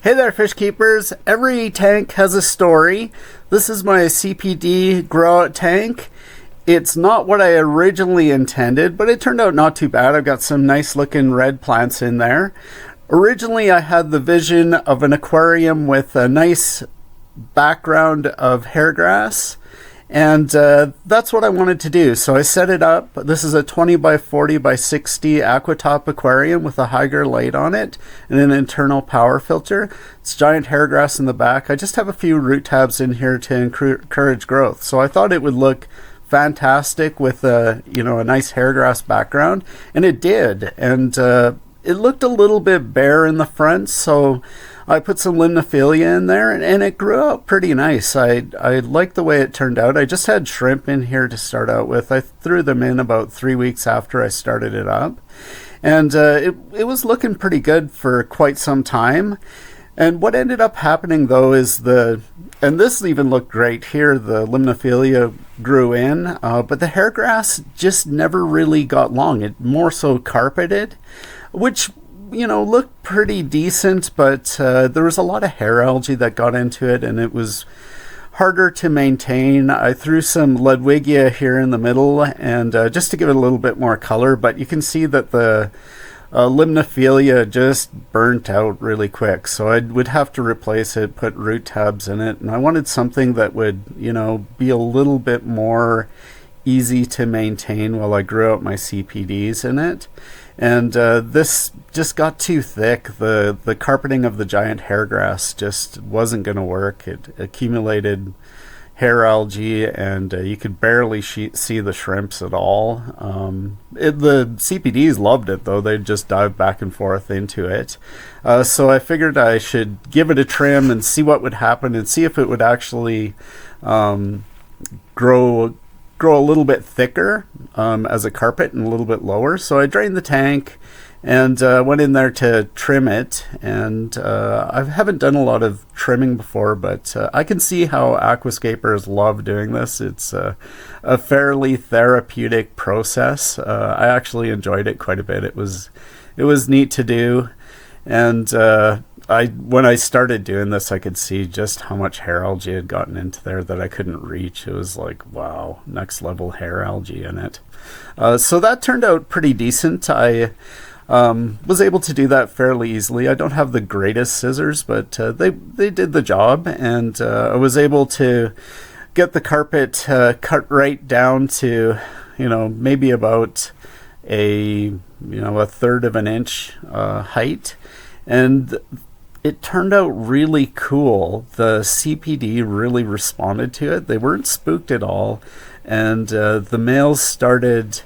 Hey there, fish keepers. Every tank has a story. This is my CPD grow out tank. It's not what I originally intended, but it turned out not too bad. I've got some nice looking red plants in there. Originally, I had the vision of an aquarium with a nice background of hairgrass, and that's what I wanted to do. So I set it up. This is a 20 by 40 by 60 aquatop aquarium with a Hygger light on it and an internal power filter. It's giant hairgrass in the back. I just have a few root tabs in here to encourage growth. So I thought it would look fantastic with a nice hairgrass background, and it did. And it looked a little bit bare in the front, so I put some limnophilia in there, and it grew out pretty nice. I liked the way it turned out. I just had shrimp in here to start out with. I threw them in about 3 weeks after I started it up, and it was looking pretty good for quite some time. And what ended up happening though is and this even looked great here, the limnophilia grew in, but the hairgrass just never really got long. It more so carpeted, which looked pretty decent, but there was a lot of hair algae that got into it, and it was harder to maintain. I threw some Ludwigia here in the middle, and just to give it a little bit more color, but you can see that the limnophilia just burnt out really quick, so I would have to replace it, put root tabs in it, and I wanted something that would be a little bit more easy to maintain while I grew out my CPDs in it. And this just got too thick. The carpeting of the giant hairgrass just wasn't going to work. It accumulated hair algae, and you could barely see the shrimps at all. The CPDs loved it though. They'd just dive back and forth into it. So I figured I should give it a trim and see what would happen, and see if it would actually grow a little bit thicker as a carpet and a little bit lower. So I drained the tank and went in there to trim it, and I haven't done a lot of trimming before, but I can see how aquascapers love doing this. It's a fairly therapeutic process. I actually enjoyed it quite a bit. It was neat to do, and when I started doing this, I could see just how much hair algae had gotten into there that I couldn't reach. It was like, wow, next level hair algae in it. So that turned out pretty decent. I was able to do that fairly easily. I don't have the greatest scissors, but they did the job, and I was able to get the carpet cut right down to maybe about a third of an inch height, and it turned out really cool. The CPD really responded to it. They weren't spooked at all, and the males started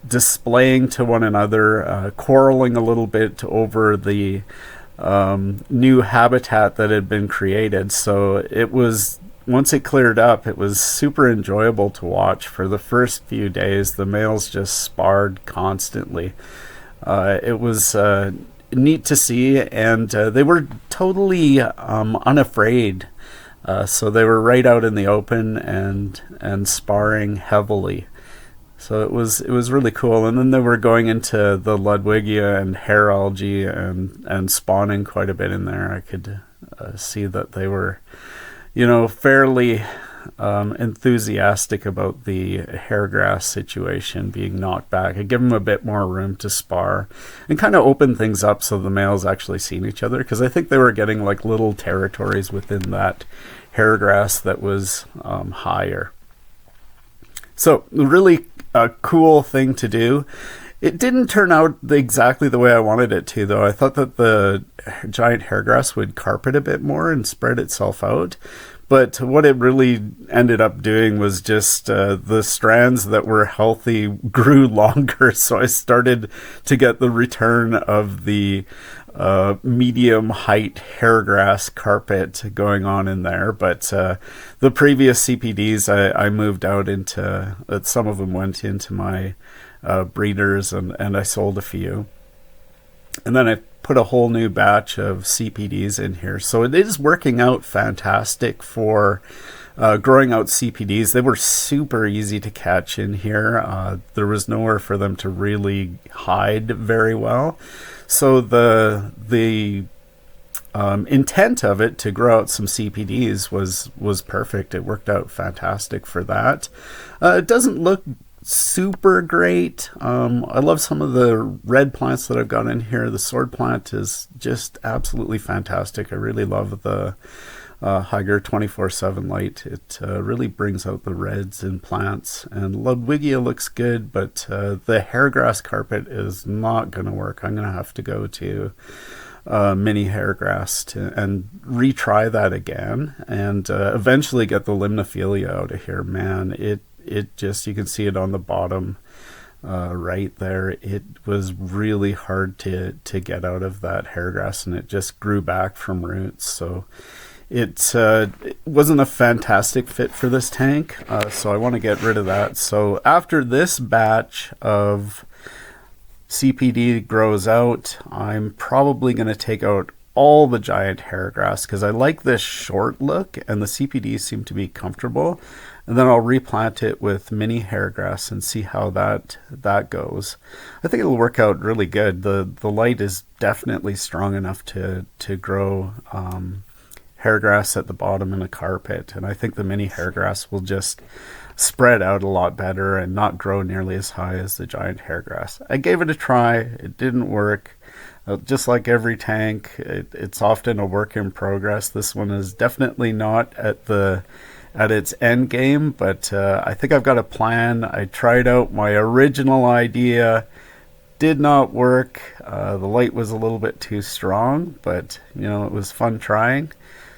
displaying to one another, quarreling a little bit over the new habitat that had been created. So once it cleared up, it was super enjoyable to watch. For the first few days, the males just sparred constantly. It was neat to see, and they were totally unafraid. So they were right out in the open and sparring heavily. So it was really cool. And then they were going into the Ludwigia and hair algae and spawning quite a bit in there. I could see that they were fairly enthusiastic about the hairgrass situation being knocked back. I give them a bit more room to spar and kind of open things up so the males actually seen each other, because I think they were getting like little territories within that hairgrass that was higher. So really a cool thing to do. It didn't turn out exactly the way I wanted it to, though. I thought that the giant hairgrass would carpet a bit more and spread itself out. But what it really ended up doing was just the strands that were healthy grew longer. So I started to get the return of the medium height hairgrass carpet going on in there. But the previous CPDs I moved out into, some of them went into my breeders, and I sold a few. And then I put a whole new batch of CPDs in here. So it is working out fantastic for growing out CPDs. They were super easy to catch in here. There was nowhere for them to really hide very well. So the intent of it to grow out some CPDs was perfect. It worked out fantastic for that. It doesn't look super great. I love some of the red plants that I've got in here. The sword plant is just absolutely fantastic. I really love the Hygger 24/7 light. It really brings out the reds in plants. And Ludwigia looks good, but the hairgrass carpet is not going to work. I'm going to have to go to mini hairgrass and retry that again, and eventually get the limnophilia out of here. Man, it just, you can see it on the bottom right there. It was really hard to get out of that hairgrass, and it just grew back from roots. So it wasn't a fantastic fit for this tank, so I want to get rid of that. So after this batch of CPD grows out, I'm probably going to take out all the giant hairgrass because I like this short look, and the CPDs seem to be comfortable. And then I'll replant it with mini hairgrass and see how that goes. I think it'll work out really good. The light is definitely strong enough to grow hairgrass at the bottom in a carpet, and I think the mini hairgrass will just spread out a lot better and not grow nearly as high as the giant hairgrass. I gave it a try. It didn't work. Just like every tank, it's often a work in progress. This one is definitely not at its end game, but I think I've got a plan. I tried out my original idea, did not work. The light was a little bit too strong, but it was fun trying.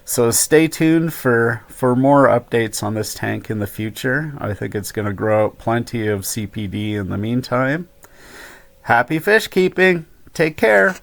So stay tuned for more updates on this tank in the future. I think it's going to grow out plenty of CPD in the meantime. Happy fish keeping. Take care.